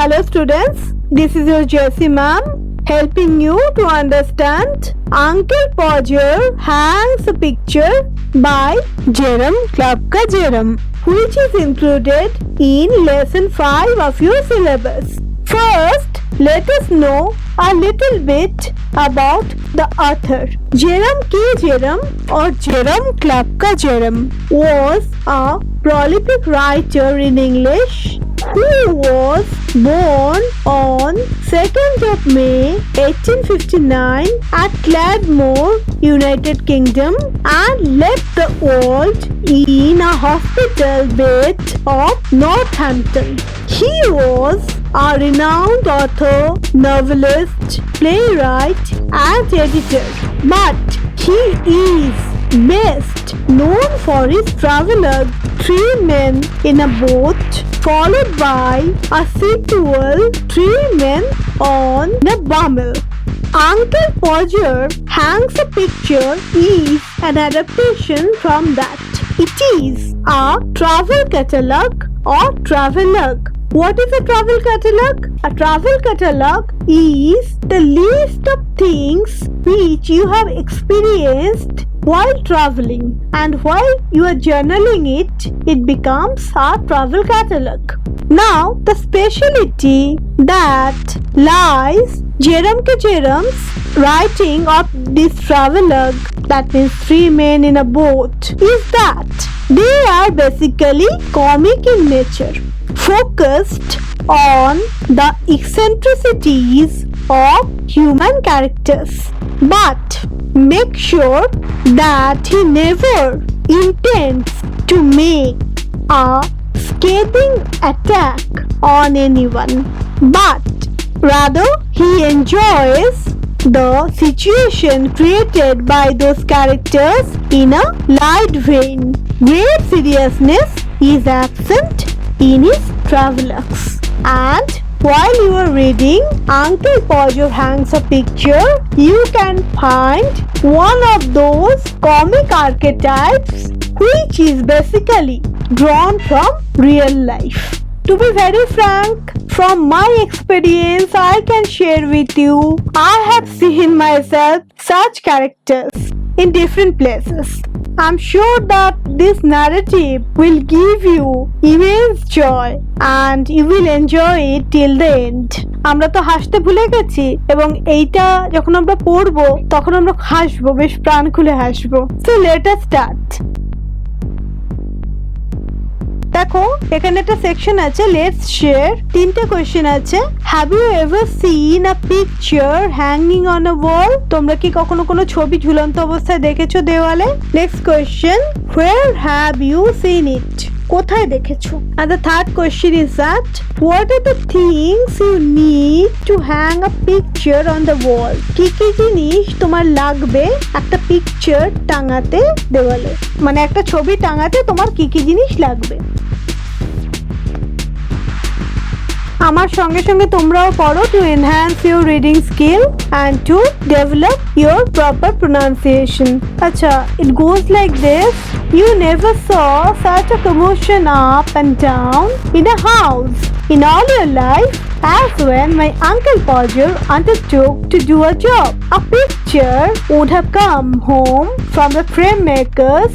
Hello students, this is your Jessie ma'am helping you to understand Uncle Podger hangs a picture by Jerome Klapka Jerome, which is included in lesson 5 of your syllabus. First, let us know a little bit about the author. Jerome K. Jerome or Jerome Klapka Jerome was a prolific writer in English who was born on 2nd of May 1859 at Cladmore, United Kingdom, and left the world in a hospital bed of Northampton. He was a renowned author, novelist, playwright, and editor, but he is best known for his travelogue Three Men in a Boat, followed by a sequel, Three Men on the Bummel. Uncle Podger hangs a picture is an adaptation from that. It is a travel catalogue or travelogue. What is a travel catalogue? A travel catalogue is the list of things which you have experienced while traveling, and while you are journaling it becomes a travel catalogue. Now, the speciality that lies Jerome K. Jerome's writing of this travelogue, that means Three Men in a Boat, is that they are basically comic in nature, focused on the eccentricities of human characters, but make sure that he never intends to make a scathing attack on anyone, but rather he enjoys the situation created by those characters in a light vein. Great seriousness is absent in his travelogues. And while you are reading Uncle Podger hangs a picture, you can find one of those comic archetypes which is basically drawn from real life. To be very frank, from my experience, I can share with you, I have seen myself such characters in different places. I'm sure that this narrative will give you immense joy and you will enjoy it till the end. আমরা তো হাসতে ভুলে গেছি এবং এইটা যখন আমরা পড়বো তখন আমরা হাসবো, বেশ প্রাণ খুলে হাসবো। So let us start. দেখো এখানে একটা সেকশন আছে, লেটস শেয়ার। তিনটা কোয়েশ্চেন আছে। Have you ever seen a picture hanging on a wall? তোমরা কি কখনো কোনো ছবি ঝুলন্ত অবস্থায় দেখেছো দেওয়ালে? Next question, where have you seen it? কোথায় দেখেছো? And the third question is that what are the things you need to hang a picture on the wall? কি কি জিনিস তোমার লাগবে একটা পিকচার টাঙাতে দেওয়ালে, মানে একটা ছবি টাঙাতে তোমার কি কি জিনিস লাগবে? আমার সঙ্গে সঙ্গে তোমরাও পড়ো to enhance your reading skill and to develop your proper pronunciation. আচ্ছা, it goes like this. You never saw such a commotion up and down in a house in all your life as when my Uncle Podger undertook to do a job. A picture would have come home from the frame makers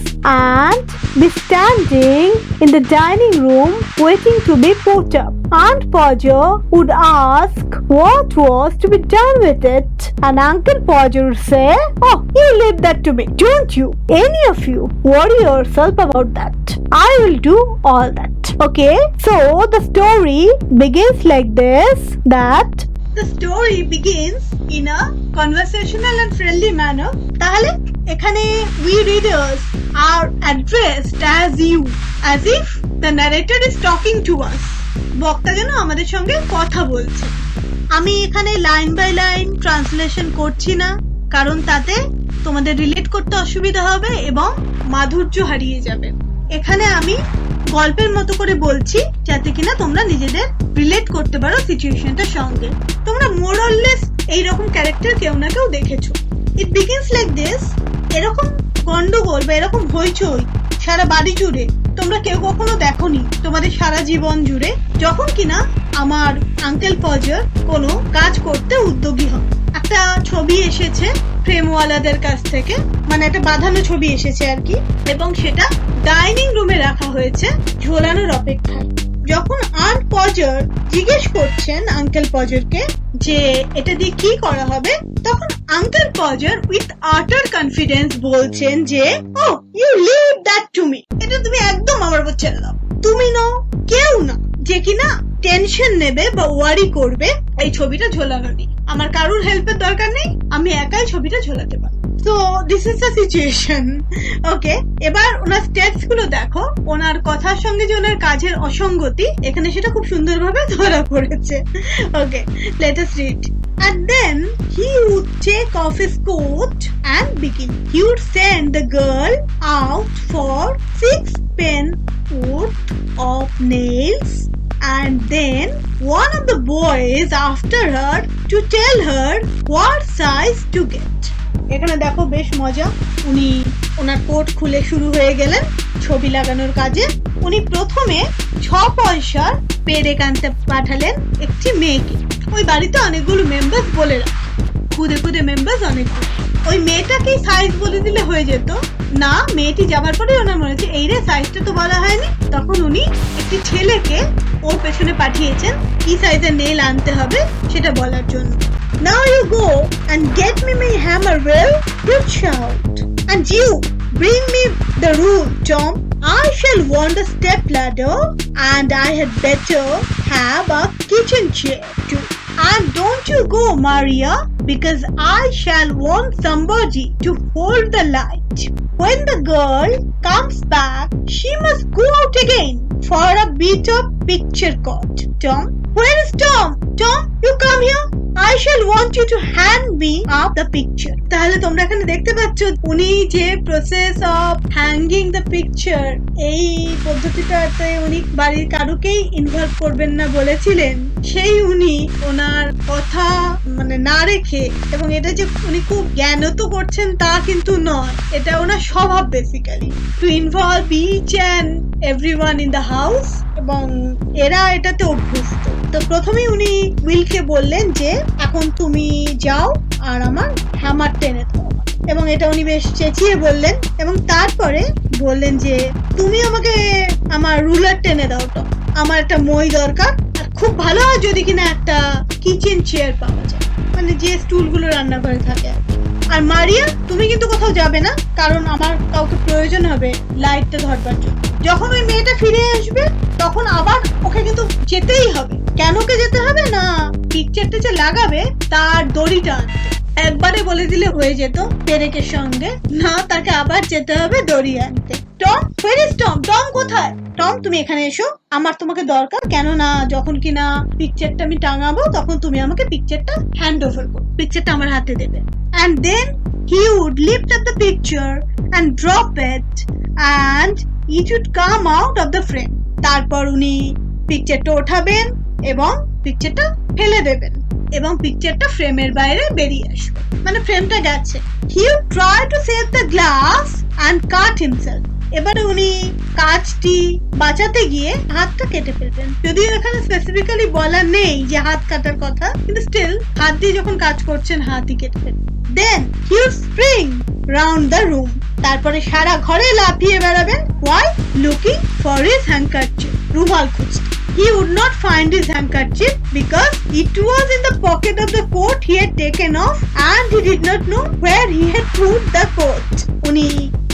and be standing in the dining room waiting to be put up. Aunt Podger would ask what was to be done with it, and Uncle Podger would say, "Oh, you leave that to me, don't you? Any of you worry yourself about that. I will do all that." Okay, so the story begins like this, that the story begins in a conversational and friendly manner. তাহলে এখানে we readers are addressed as you, as if the narrator is talking to us. বক্তা যেন আমাদের সঙ্গে কথা বলছে। আমি এখানে লাইন বাই লাইন ট্রান্সলেশন করছি না, কারণ তাতে তোমাদের রিলেট করতে অসুবিধা হবে এবং মাধুর্য হারিয়ে যাবে। এখানে আমি গল্পের মতো করে বলছি যাতে কিনা তোমরা নিজেদের রিলেট করতে পারো সিচুয়েশনটার সঙ্গে। তোমরা মোর অর লেস এইরকম ক্যারেক্টার কেউ না কেউ দেখেছো। ইট বিগিনস লাইক দিস। এরকম গন্ডগোল বা এরকম হইচই সারা বাড়ি জুড়ে তোমরা কেউ কখনো দেখোনি তোমাদের সারা জীবন জুড়ে, যখন কিনা আমার আঙ্কেল পজার কোনো কাজ করতে উদ্যোগী হন। একটা ছবি এসেছে ফ্রেমওয়ালাদের কাছ থেকে, মানে একটা বাঁধানো ছবি এসেছে আর কি, এবং সেটা ডাইনিং রুমে রাখা হয়েছে ঝোলানোর অপেক্ষায়। যখন আন্ট পজার জিজ্ঞেস করছেন আঙ্কেল পজারকে যে এটা দিয়ে কি করা হবে, তখন uncle Podger with utter confidence বলছেন যে oh you leave that to me, এটা তুমি একদম আমার উপর ছেড়ে দাও, তুমি নাও, কেউ না যে কিনা টেনশন নেবে বা ওয়ারি করবে এই ছবিটা ঝোলানো নিয়ে। আমার কারোর হেল্পের দরকার নেই, আমি একাই ছবিটা ঝোলাতে পারি। তো দিস ইজ দ্য সিচুয়েশন। ওকে, এবার ওনার স্টেপস গুলো দেখো, ওনার কথার সঙ্গে যে ওনার কাজের অসঙ্গতি এখানে সেটা খুব সুন্দরভাবে ধরা পড়েছে। Okay, let us read. And then he would take off his coat and begin. He would send the girl out for 6 pence worth of nails, and then one of the boys after her to tell her what size to get. এখানে দেখো বেশ মজা, উনি ওনার coat খুলে শুরু হয়ে গেলেন ছবি লাগানোর কাজে। উনি প্রথমে 6 পয়সার পেরেক আনতে পাঠালেন একটি মেয়েকে। ওই বাড়িতে অনেকগুলো মেম্বার্স বলে রাখে, খুদে খুদে মেম্বার্স অনেকগুলো। ওই মেয়েটাকে সাইজ বলে দিলে হয়ে যেত না, মেয়েটি যাবার পরে ওনার মনে হচ্ছে এই রে সাইজটা তো বলা হয়নি। তখন উনি একটি ছেলেকে ওর পেছনে পাঠিয়েছেন কি সাইজের নেল আনতে হবে সেটা বলার জন্য। Now you go and get me my hammer, will you shout? And you bring me the rule, Tom. I shall want a step ladder, and I had better have a kitchen chair too. And don't you go, Maria, because I shall want somebody to hold the light. When the girl comes back, she must go out again for a bit of picture cut. Tom, where is Tom? Tom, you come here. I shall want you to hand me up the picture. তাহলে তোমরা এখানে দেখতে পাচ্ছ উনি যে process of hanging the picture, এই পদ্ধতিটাতে উনি বাড়ির কারুকেই ইনভলভ করবেন না বলেছিলেন, সেই উনি ওনার কথা মানে না রেখে, এবং এটা যে উনি খুব জ্ঞানত করছেন তা কিন্তু নয়, এটা ওনার স্বভাব basically to involve each and everyone in the house, এবং এরা এটাতে অভ্যস্ত। তো প্রথমেই উনি উইলকে বললেন যে এখন তুমি যাও আর আমার হ্যামার টেনে দাও, এবং এটা উনি বেশ চেঁচিয়ে বললেন, এবং তারপরে বললেন যে তুমি আমাকে আমার রুলার টেনে দাও, তো আমার একটা মই দরকার, আর খুব ভালো হয় যদি কিনা একটা কিচেন চেয়ার পাওয়া যায়, মানে যে স্টুলগুলো রান্নাঘরে থাকে। আর মারিয়া তুমি কিন্তু কোথাও যাবে না, কারণ আমার কাউকে প্রয়োজন হবে লাইটটা ধরবার জন্য। যখন ওই মেয়েটা ফিরে আসবে তখন আবার ওকে কিন্তু যেতেই হবে। কেন ওকে যেতে হবে না, পিকচারটা যে লাগাবে তার দড়িটা আনতে। একবারে বলে দিলে হয়ে যেত পেরেকের সঙ্গে, না তাকে আবার যেতে হবে দড়ি আনতে। Tom, where is Tom? Tom কোথায়? টম তুমি এখানে এসো, আমার তোমাকে দরকার, কেন না যখন কিনা পিকচারটা আমি টাঙাবো তখন তুমি আমাকে পিকচারটা হ্যান্ড ওভার করো, পিকচারটা আমার হাতে দেবে। And then he would lift up the picture and drop it and it would come out of the frame. তারপর উনি পিকচারটা ওঠাবেন এবং পিকচারটা ফেলে দেবেন, এবং পিকচারটা ফ্রেমের বাইরে বেরিয়ে আসবে, মানে ফ্রেমটা গেছে। He would try to save the glass and cut himself. এবারে উনি কাজটি বাঁচাতে গিয়ে হাতটা কেটে ফেলবেন, যদিও এখানে স্পেসিফিক্যালি বলা নেই যে হাত কাটার কথা, কিন্তু স্টিল হাত দিয়ে যখন কাজ করছেন হাতই কেটে ফেলবেন। Then he would spring round the room. তারপরে সারা ঘরে লাফিয়ে বেড়াবেন, while looking for his handkerchief. রুমাল খুঁজতে। He would not find his handkerchief because it was in the pocket of the coat he had taken off, and he did not know where he had put the coat. উনি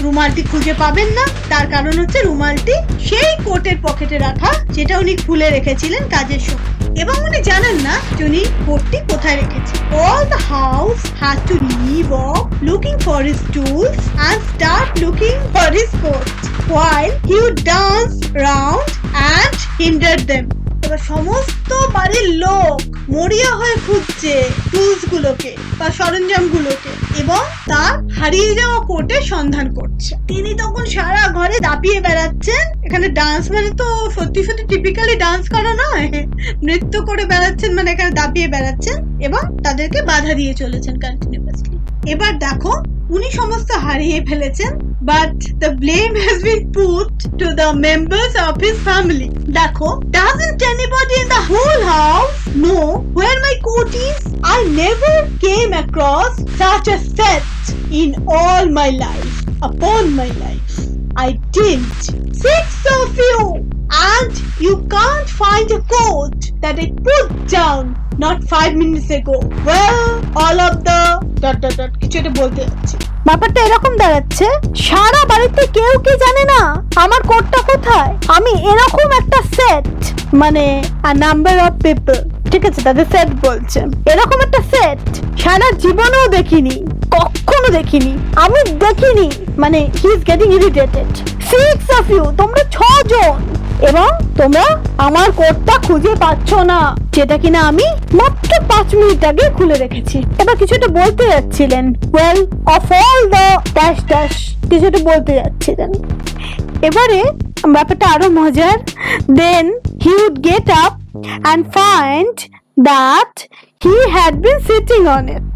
রুমালটি খুঁজে পাবেন না, তার কারণ হচ্ছে রুমালটি সেই কোটের পকেটে রাখা যেটা উনি খুলে রেখেছিলেন কাজের সময়, এবং উনি জানেন না যে উনি কোটটি কোথায় রেখেছেন। All the house had to leave off looking for his tools and start looking for his coat, while he would dance round and hinder them. এবার সমস্ত বাড়ির লোক মরিয়া হয়ে খুঁজছে টুলস গুলোকে বা সরঞ্জাম গুলোকে, এবং তার হারিয়ে যাওয়া কোটের সন্ধান করছে। তিনি তখন সারা ঘরে দাপিয়ে বেড়াচ্ছেন। এখানে ডান্স মানে তো সত্যি সত্যি টিপিক্যালি ডান্স করা নয়, নৃত্য করে বেড়াচ্ছেন, মানে এখানে দাপিয়ে বেড়াচ্ছেন এবং তাদেরকে বাধা দিয়ে চলেছেন কন্টিনিউয়াসলি। এবার দেখো উনি সমস্ত হারিয়ে ফেলেছেন, but the blame has been put to the members of his family. দেখো, doesn't anybody in the whole house know where my coat is? I never came across such a set in all my life. Upon my life, I didn't. 6 of you, and you can't find a coat that I put down not 5 minutes ago. Well, all of the ... কিছু একটা বলতে যাচ্ছি। ব্যাপারটা এরকম দাঁড়াচ্ছে, সারা বাড়িতে কেউ কি জানে না আমার কোটটা কোথায়। আমি এরকম একটা সেট, মানে a number of people, ঠিক আছে, তাদের সেট বলছে, এরকম একটা সেট সারা জীবনেও দেখিনি, কখনো দেখিনি, আমি দেখিনি। মানে he is getting irritated. 6 of you, তোমরা 6 জন, এবং তোমরা আমার কোটটা খুঁজে পাচ্ছ না, যেটা কিনা আমি মাত্র 5 মিনিট আগে খুলে রেখেছি। এবার কিছু একটা বলতে যাচ্ছিলেন, well of all the dash dash কিছু একটা বলতে যাচ্ছিলেন। এবারে ব্যাপারটা আরো মজার। Then he would get up and find that he had been sitting on it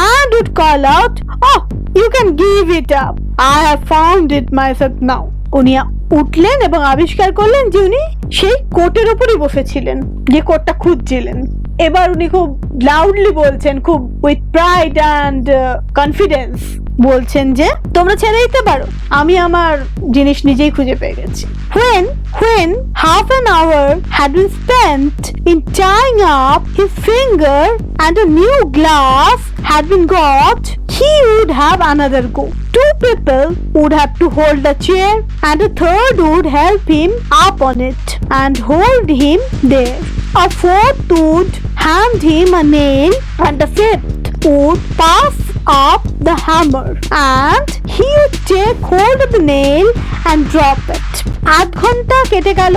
and would call out, "Oh, you can give it up. I have found it myself now." উনি উঠলেন এবং আবিষ্কার করলেন যে উনি সেই কোটের উপরই বসেছিলেন, যে কোটটা খুঁজছিলেন। এবার উনি খুব লাউডলি বলছেন, খুব উইথ প্রাইড অ্যান্ড কনফিডেন্স বলছেন যে তোমরা ছেড়ে দিতে পারো, আমি আমার জিনিস নিজেই খুঁজে পেয়ে গেছি। When half an hour had been spent in tying up his finger and a new glass had been got, he would have another go. 2 people would have to hold the chair and a third would help him up on it and hold him there. A fourth would hand him a nail and a fifth would pass up the hammer and he would take hold of the nail and drop it. 8 ঘন্টা কেটে গেল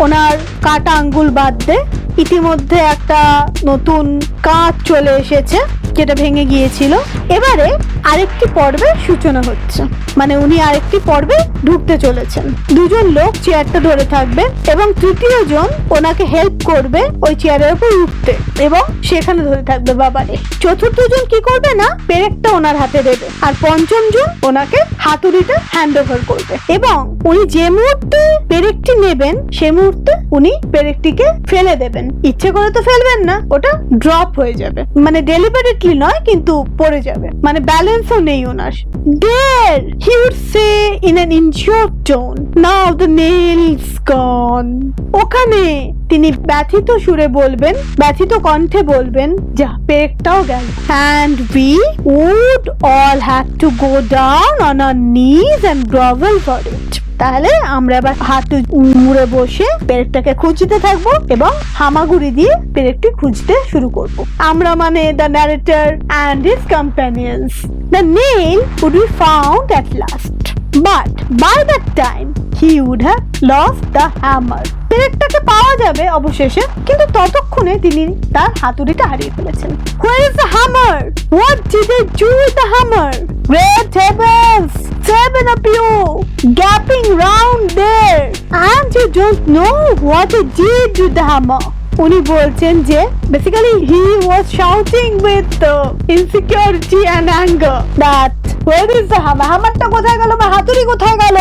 ওনার কাটা আঙ্গুল বাদতে। ইতিমধ্যে একটা নতুন কাঁচ চলে এসেছে যেটা ভেঙে গিয়েছিল। এবারে আরেকটি পর্বের সূচনা হচ্ছে, মানে উনি আরেকটি পর্বে ঢুকতে চলেছেন। 2 জন লোক চেয়ারটা ধরে থাকবে এবং 3য় জন ওনাকে হেল্প করবে ওই চেয়ারের উপর উঠতে, এবং সেখানে ধরে থাকবে বাবারে। 4র্থ জন কি করবে না, পেরেকটা ওনার হাতে দেবে, আর 5ম জন ওনাকে হাতুড়িটা হ্যান্ড ওভার করবে, এবং উনি যে মুহূর্তে পেরেকটি নেবেন সেই মুহূর্তে উনি পেরেকটিকে ফেলে দেবেন। ইচ্ছে করে তো ফেলবেন না, ওটা ড্রপ হয়ে যাবে, মানে ডেলিবারেটলি নয় কিন্তু পড়ে যাবে, মানে ব্যালেন্সও নেই ওনার। There he would say in an injured tone, "Now the nail's gone." ওখানে তিনি ব্যথিত সুরে বলবেন, ব্যথিত কণ্ঠে বলবেন, যা পেরেকটাও গেল। And we would all have to go down on our knees and grovel for it. তাহলে আমরা এবার হাত মুড়ে বসে পেরেকটাকে খুঁজতে থাকবো এবং হামাগুড়ি দিয়ে পেরেকটি খুঁজতে শুরু করব। আমরা মানে the narrator and his companions. The nail would be found at last, but by that time he would have lost the hammer. পেরেকটাকে পাওয়া যাবে অবশেষে, কিন্তু ততক্ষণে তিনি তার হাতুড়িটা হারিয়ে ফেলেছেন। Where is the hammer? What did they do with the hammer? Great heavens! 7 of you gapping round there, and you don't know what he did with the hammer. উনি বলছেন যে basically he was shouting with insecurity and anger that where is the hammer? হামারটা কোথায় গেল, বা হাতুড়ি কোথায় গেল,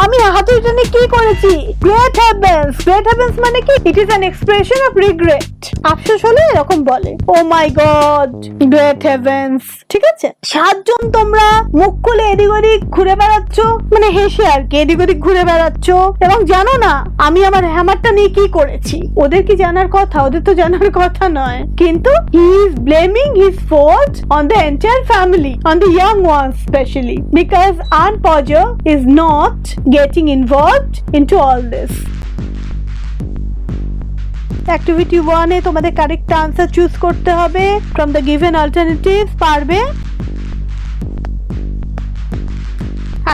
আমি হাতুড়িটা নিয়ে কি করেছি? গ্রেট হেভেন্স, গ্রেট হেভেন্স মানে কি? It is an expression of regret. আফসোস হলে এরকম বলে, ও মাই গড, গ্রেট হেভেন্স। ঠিক আছে, 7 জন তোমরা মুখ খুলে এদিক ওদিক ঘুরে বেড়াচ্ছ, মানে হেসে আর কি এদিক ওদিক ঘুরে বেড়াচ্ছ, এবং জানো না আমি আমার হ্যামারটা নিয়ে কি করেছি। ওদের কি জানার কথা? ওদের তো জানার কথা নয়, কিন্তু he is blaming his fault on the entire family, on the young ones especially, because Aunt Podger is not getting involved into all this. Activity 1 এ তোমাদের কারেক্ট আনসার চুজ করতে হবে from the given alternatives। পারবে।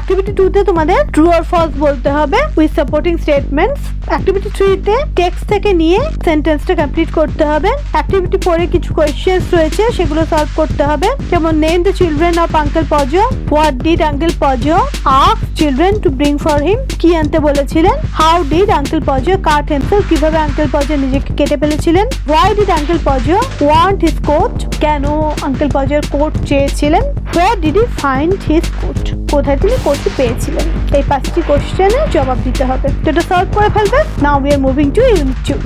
Activity 2 তে তোমাদের true or false বলতে হবে with supporting statements. Activity 3 তে text থেকে নিয়ে সেন্টেন্সটা কমপ্লিট করতে হবে। Activity 4 এ কিছু কোয়েশ্চেন্স রয়েছে, সেগুলো সলভ করতে হবে, যেমন name the children of uncle Podger, what did uncle Podger ask children to bring for him, কি আনতে বলেছিলেন, how did uncle Podger cut himself, কিভাবে আঙ্কেল পজো নিজেকে কেটে ফেলেছিলেন, why did uncle Podger want his coat, কেন uncle পজোর coat চেয়েছিলেন, Where did he find his coat? কোথায় তিনি কোটটি পেয়েছিলেন? এই 5টি কোশ্চেনের জবাব দিতে হবে। তো এটা সলভ করে ফেলবে। Now we are moving to Unit 2.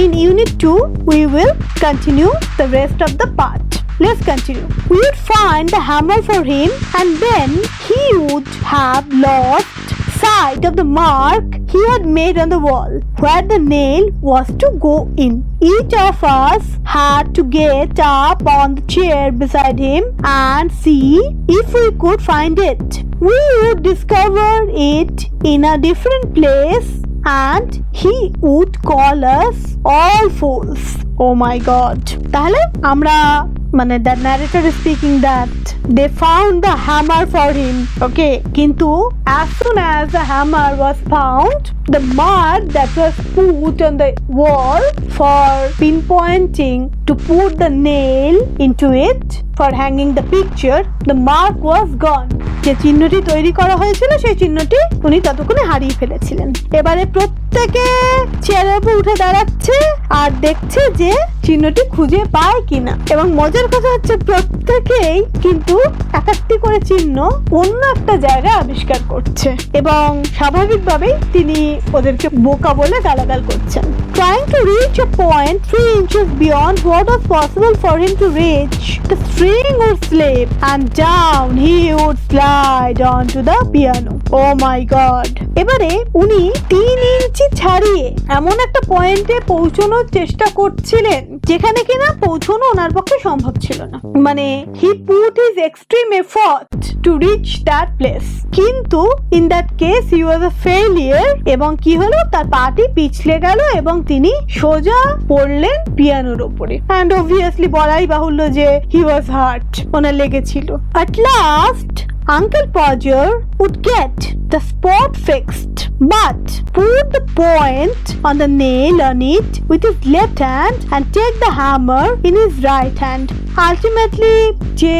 In Unit 2, we will continue the rest of the part. Let's continue. We would find the hammer for him, and then he would have lost sight of the mark he had made on the wall where the nail was to go in. Each of us had to get up on the chair beside him and see if we could find it. We would discover it in a different place and he would call us all fools. Oh my god. তাহলে আমরা মানে the narrator is speaking that they found the hammer for him. Okay, কিন্তু as soon as the hammer was found, the mark that was put on the wall for pinpointing to put the nail into it for hanging the picture, the mark was gone. যে চিহ্নটি তৈরি করা হয়েছিল সেই চিহ্নটি উনি ততক্ষণে হারিয়ে ফেলেছিলেন। এবারে প্রত্যেকে চেয়ারের উপর উঠে দাঁড়াচ্ছে আর দেখছে যে চিহ্নটি খুঁজে পায় কিনা। এবং মজার কথা হচ্ছে প্রত্যেকেই কিন্তু এক একটি করে চিহ্ন অন্য একটা জায়গায় আবিষ্কার করছে এবং স্বাভাবিকভাবেই তিনি ওদেরকে বোকা বলে গালাগাল করছেন। Trying to reach a point 3 inches beyond what was possible for him to reach, the string would slip and down he would slide onto the piano. Oh my god. এবারে উনি 3 ইঞ্চি ছাড়িয়ে এমন একটা পয়েন্টে পৌঁছানোর চেষ্টা করছিলেন যেখানে কিনা পৌঁছানো ওনার পক্ষে সম্ভব ছিল না। মানে he put his extreme effort to reach that place, কিন্তু in that case he was a failure এবং কি হলো তার পাটি পিছলে গেল এবং তিনি সোজা পড়লেন পিয়ানোর উপরে। and obviously বলাই বাহুল্য যে he was hurt, ওনার লেগেছিল। at last Uncle Podger would get the spot fixed, but put the point on the nail on it with his left hand and take the hammer in his right hand. Ultimately, যে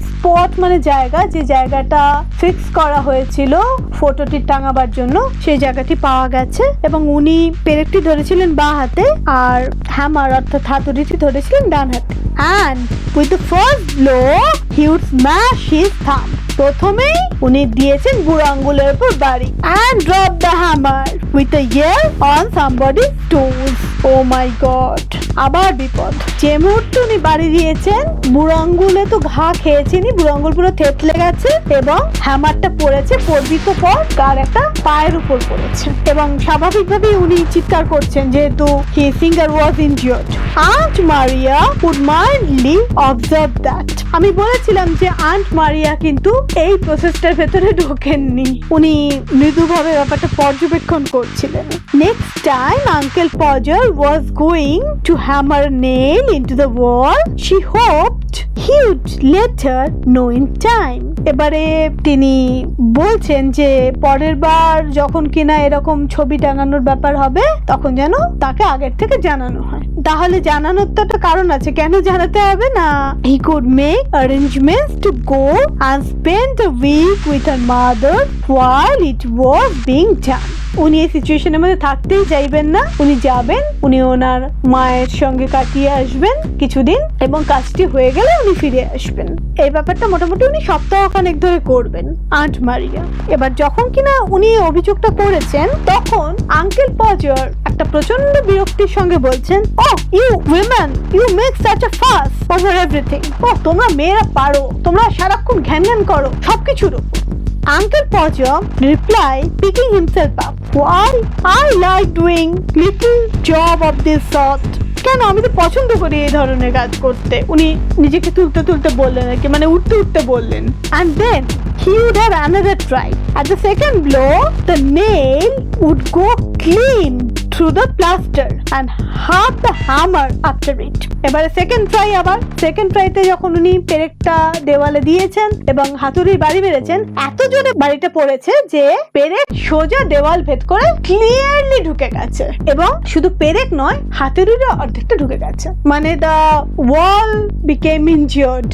spot মানে জায়গা, যে জায়গাটা fix করা হয়েছিল ফটোটি টাঙাবার জন্য, সেই জায়গাটি পাওয়া গেছে এবং উনি পেরেকটি ধরেছিলেন বাঁ হাতে আর হ্যামার অর্থাৎ হাতুড়িটি ধরেছিলেন ডান হাতে। And with the first blow, he would smash his thumb. প্রথমেই উনি দিয়েছেন বুড়ো আঙ্গুলের উপর বাড়ি and drop the hammer with a yell on somebody's toes. Oh my god. আবার বিপদ। যে মুহূর্তে উনি বাড়ি দিয়েছেন বুড়ো আঙ্গুলে তো ঘা খেয়েছেনি, বুড়ো আঙ্গুল পুরো থেতলে গেছে এবং হ্যামারটা পড়েছে পরিত পর কার একটা পায়ের উপর পড়েছে এবং স্বাভাবিকভাবেই উনি চিৎকার করছেন যেহেতু his finger was injured. Aunt Maria would mildly observe that. আমি বলেছিলাম যে আন্ট মারিয়া কিন্তু এই প্রসেসটার ভেতরে ঢোকেননি, উনি মৃদুভাবে ব্যাপারটা পর্যবেক্ষণ করছিলেন। Next time uncle Podger was going to hammer nail into the wall, she hoped he would let her know in time. এবারে তিনি বলছেন যে পরের বার যখন কিনা এরকম ছবি টাঙানোর ব্যাপার হবে তখন যেন তাকে আগের থেকে জানানো হয়। তাহলে জানানোর তো একটা কারণ আছে, কেন জানাতে হবে না? he could make arrangements to go and spend a week with her mother while it was being done. উনি এই সিচুয়েশনের মধ্যে থাকতেই চাইবেন না, উনি যাবেন, উনি ওনার মায়ের সঙ্গে কাটিয়ে আসবেন কিছুদিন এবং কাজটি হয়ে গেলে উনি ফিরে আসবেন। এই ব্যাপারটা মোটামুটি উনি সপ্তাহখানেক ধরে করবেন আন্ট মারিয়া। এবার যখন কিনা উনি অভিযোগটা করেছেন তখন আঙ্কেল পজার একটা প্রচন্ড বিরক্তির সঙ্গে বলছেন, oh you women, you make such a fuss over everything. তোমরা মেয়েরা পারো, তোমরা সারাক্ষণ ঘ্যান ঘ্যান করো সবকিছুর উপর। Uncle Podger replied, picking himself up, why I like doing little job of this sort. কেন আমি তো পছন্দ করি এই ধরনের কাজ করতে, উনি নিজেকে তুলতে তুলতে বললেন আর কি, মানে উঠতে উঠতে বললেন। And then he would have another try. At the second blow, the nail would go clean through the plaster and half the hammer after it. এবারে সেকেন্ড ট্রাই, আবার সেকেন্ড ট্রাইতে যখন উনি পেরেকটা দেওয়ালে দিয়েছেন এবং হাতুড়ির বাড়ি মেরেছেন, এত জোরে বাড়িটা পড়েছে যে পেরেক সোজা দেওয়াল ভেদ করে ক্লিয়ারলি ঢুকে গেছে এবং শুধু পেরেক নয় হাতুড়িরও অর্ধেকটা ঢুকে গেছে, মানে দ্য ওয়াল বিকেম ইনজিওর্ড।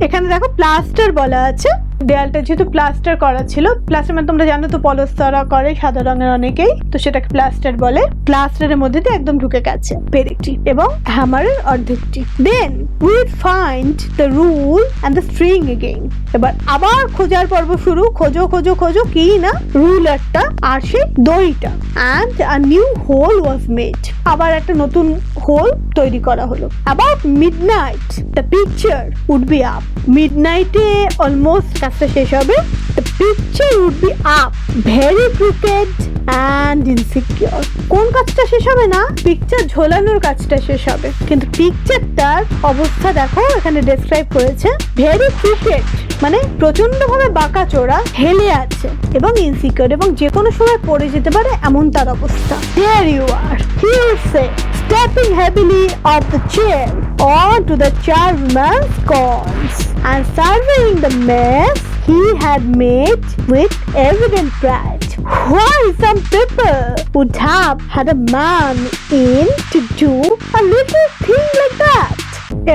এখানে দেখো প্লাস্টার বলা আছে, দেয়ালটা যেহেতু প্লাস্টার করা ছিল, প্লাস্টার মানে তোমরা জানো তো পলস্তরা করে সাদা রঙের অনেকেই, তো সেটাকে প্লাস্টার বলে। প্লাস্টারের মধ্যে দিয়ে একদম ঢুকে গেছে পেরেকটি এবং হ্যামারের অর্ধেকটি। Then we find the rule and the string again. এবার আবার খোঁজার পর্ব শুরু, খোঁজো খোঁজো খোঁজো, কি না রুলারটা আর সেই দড়িটা। And a new hole was made, আবার একটা নতুন হোল তৈরি করা হলো। About midnight the picture would be up. মিডনাইটে অলমোস্ট কাজটা শেষ হবে। The picture would be up, very rickety and insecure. কোন কাজটা শেষ হবে না? পিকচার ঝোলানোর কাজটা শেষ হবে, কিন্তু পিকচারটার অবস্থা দেখো এখানে ডেসক্রাইব করেছে। ভেরি ক্রিকেট মানে প্রচন্ড ভাবে বাঁকা চোরা, হেলে আছে, এবং ইনসিকিউর এবং যে কোনো সময় পড়ে যেতে পারে এমন তার অবস্থা। Here you are, he would say, stepping heavily off the chair onto the chairman's corns and surveying the mess he had made with evident pride. Why some people would have had a man in to do a little thing like that?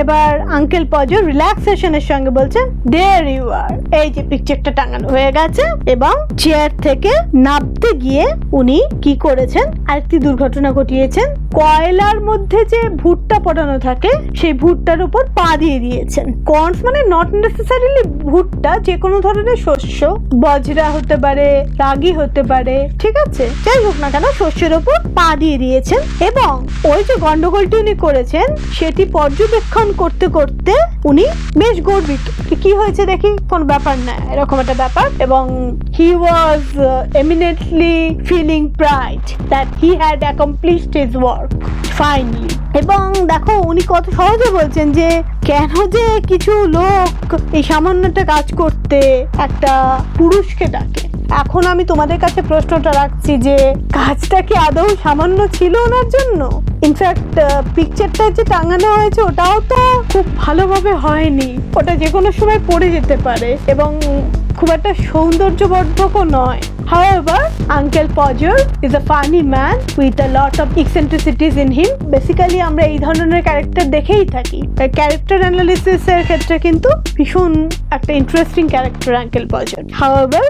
এবার uncle পজো রিল্যাক্সেশনের সঙ্গে বলছেন, দেয়ার you আর। এই যে পিকচারটা টাঙানো হয়ে গেছে এবং চেয়ার থেকে নামতে গিয়ে উনি কি করেছেন, আরেকটি দুর্ঘটনা ঘটিয়েছেন। কয়লার মধ্যে যে ভুট্টা পড়ানো থাকে সেই ভুট্টার উপর পা দিয়ে দিয়েছেন। কর্নস মানে নট নেসেসারিলি ভুট্টা, যে কোনো ধরনের শস্য, বজরা হতে পারে, রাগি হতে পারে, ঠিক আছে, যাই হোক না কেন শস্যের উপর পা দিয়ে দিয়েছেন। এবং ওই যে গন্ডগোলটি উনি করেছেন সেটি পর্যবেক্ষণ করতে করতে উনি বেশ গর্বিত। কি হয়েছে দেখি, কোন ব্যাপার না, এরকম একটা ব্যাপার। এবং he was eminently feeling pride that he had accomplished his work finally. এবং দেখো উনি কত সহজে বলছেন যে কেন যে কিছু লোক এই সামান্যটা কাজ করতে একটা পুরুষকে ডাকে। এখন আমি তোমাদের কাছে প্রশ্নটা রাখছি যে কাজটা কি আদৌ সামান্য ছিল ওনার জন্য? ইনফ্যাক্ট পিকচারটা যে টাঙানো হয়েছে ওটাও তো খুব ভালোভাবে হয়নি, ওটা যে কোনো সময় পড়ে যেতে পারে এবং খুব একটা সৌন্দর্যবর্ধকও নয়। However, Uncle Podger is a funny man with a lot of eccentricities in him. Basically আমরা এই ধরনের ক্যারেক্টার দেখেই থাকি। ক্যারেক্টার অ্যানালিসিস এর ক্ষেত্রে কিন্তু ভীষণ একটা interesting character uncle পজার। However,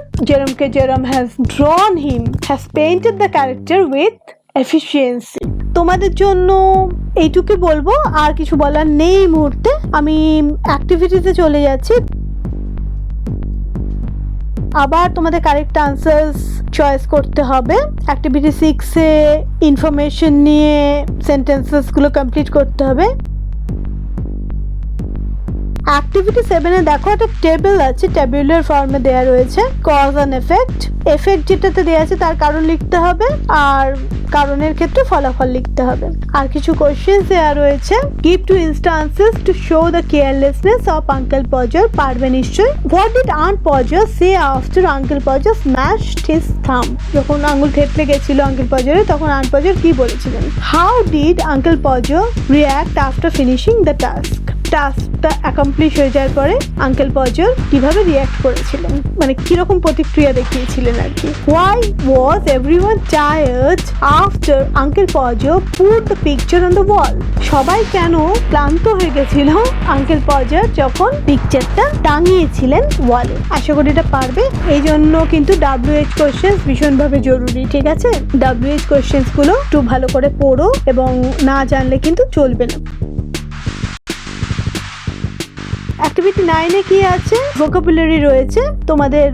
Jerome has drawn him, has painted the character with efficiency. তোমাদের জন্য এইটুকু বলবো, আর কিছু বলার নেই এই মুহূর্তে। আমি অ্যাক্টিভিটিতে চলে যাচ্ছি। আবার তোমাদের কারেক্ট আনসার্স চয়েস করতে হবে। অ্যাক্টিভিটি 6 এ ইনফরমেশন নিয়ে সেন্টেন্সেস গুলো কমপ্লিট করতে হবে। অ্যাক্টিভিটি 7 এ দেখো একটা টেবিল আছে, টেবিউলার ফর্মে দেয়া রয়েছে কজ অ্যান্ড এফেক্ট। এফেক্ট যেটাতে দেয়া আছে তার কারণ লিখতে হবে, আর কারণের ক্ষেত্রে ফলাফল লিখতে হবে। আর কিছু কোশ্চেন্স দেয়া রয়েছে। Give two instances to show the carelessness of uncle Podger. পারবে নিশ্চয়ই। What did aunt Podger say after uncle Podger smashed his thumb. যখন আঙ্গুল থেতলে গেছিল আঙ্কেল পজারের তখন আন্ট পজার কি বলেছিলেন? How did uncle Podger react after finishing the task. টাস্কটা অ্যাকমপ্লিশ হয়ে যাওয়ার পরে আঙ্কেল পজার কিভাবে রিঅ্যাক্ট করেছিলেন, মানে কিরকম প্রতিক্রিয়া দেখিয়েছিলেন আর কি। Why was everyone tired after uncle Podger put the picture on the wall. সবাই কেন ক্লান্ত হয়ে গেছিল আঙ্কেল পজার যখন পিকচারটা টাঙিয়েছিলেন ওয়ালে? আশা করি এটা পারবে। এই জন্য কিন্তু WH কোশ্চেন্স ভীষণভাবে জরুরি, ঠিক আছে? WH কোশ্চেন্স গুলো একটু ভালো করে পড়ো এবং না জানলে কিন্তু চলবে না। অ্যাক্টিভিটি 9 এ কি আছে? ভোকাবুলারি রয়েছে, তোমাদের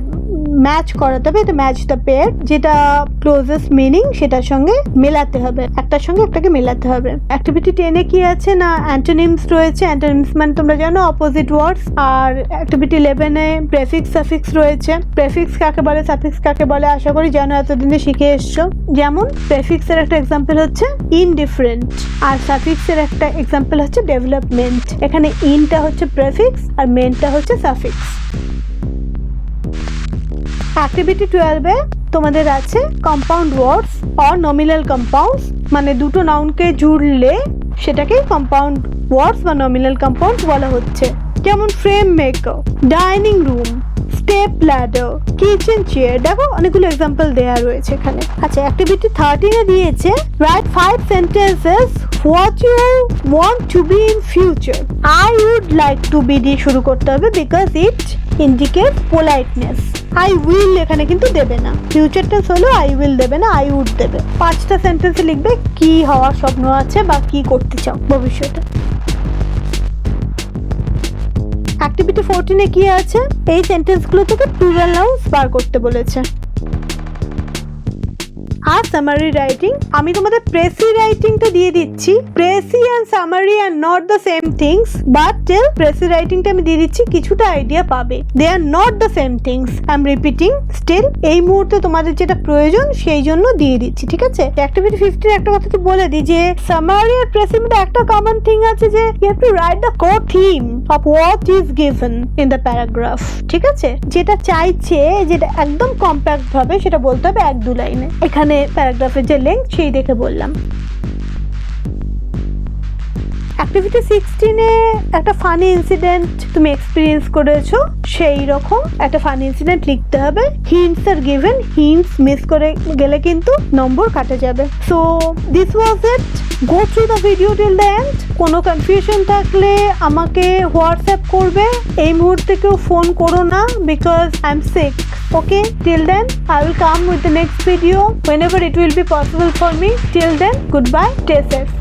ম্যাচ করাতে হবে। এটা ম্যাচ দ্য পেয়ার, যেটা ক্লোজেস্ট মিনিং সেটার সঙ্গে মেলাতে হবে, একটার সঙ্গে একটাকে মেলাতে হবে। অ্যাক্টিভিটি 10 এ কি আছে না অ্যান্টোনিমস রয়েছে। অ্যান্টোনিমস মানে তোমরা জানো অপোজিট ওয়ার্ডস। আর অ্যাক্টিভিটি 11 এ প্রেফিক্স সাফিক্স রয়েছে। প্রেফিক্স কাকে বলে, সাফিক্স কাকে বলে আশা করি জানো, এতদিনে শিখে এসছো। যেমন প্রেফিক্স এর একটা এক্সাম্পল হচ্ছে ইনডিফারেন্ট, আর সাফিক্স এর একটা এক্সাম্পল হচ্ছে ডেভেলপমেন্ট। এখানে ইনটা হচ্ছে প্রেফিক্স আর মেনটা হচ্ছে সাফিক্স। অ্যাক্টিভিটি 12 এ তোমাদের আছে compound words or nominal compounds, মানে দুটো নাউনকে জুড়লে সেটাকে কম্পাউন্ড ওয়ার্ডস বা নমিনাল কম্পাউন্ডস বলা হচ্ছে। যেমন frame maker, dining room, step ladder, kitchen chair. দেখো অনেকগুলো এক্সাম্পল দেয়া রয়েছে এখানে। আচ্ছা, অ্যাক্টিভিটি 13 এ দিয়েছে right 5 sentences what you want to be in future. I would like to be দিয়ে শুরু করতে হবে because it indicates politeness. I will এখানে কিন্তু দেবে না, ফিউচার টেন্স হলো I will দেবে না, I would দেবে। 5টা সেন্টেন্সে লিখবে কি হওয়ার স্বপ্ন আছে বা কি করতে চাও ভবিষ্যতে। অ্যাক্টিভিটি 14 এ কি আছে, এই সেন্টেন্সগুলো থেকে প্লুরাল নাউন্স বার করতে বলেছে। আর সামারি রাইটিং, আমি তোমাদের প্রেসি রাইটিংটা দিয়ে দিচ্ছি। Precis and summary are not the same things, but tell precis রাইটিংটা আমি দিয়ে দিচ্ছি, কিছুটা আইডিয়া পাবে। They are not the same things, I am repeating still. এই মুহূর্তে তোমাদের যেটা প্রয়োজন সেই জন্য দিয়ে দিচ্ছি, ঠিক আছে। অ্যাক্টিভিটি 15 একটা কথা তো বলে দিই যে সামারি আর প্রেসির মধ্যে একটা কমন থিং আছে যে you have to write the core theme of what is given in the paragraph, ঠিক আছে। যেটা চাইছে, যেটা একদম কম্প্যাক্ট ভাবে সেটা বলতে হবে 1-2 লাইনে। এখানে প্যারাগ্রাফের যে লেন্থ সেই দেখে বললাম। অ্যাক্টিভিটি 16 এ একটা ফানি ইনসিডেন্ট তুমি এক্সপিরিয়েন্স করেছো, সেই রকম একটা ফানি ইনসিডেন্ট লিখতে হবে। Hints are given, hints miss করে গেলে কিন্তু নম্বর কাটা যাবে। So this was it, go through the video till the end. কোনো কনফিউশন থাকলে আমাকে হোয়াটসঅ্যাপ করবে, এই মুহূর্তে কেউ ফোন করো না because I am sick. Okay, till then I will come with the next video whenever it will be possible for me. Till then, goodbye, stay safe.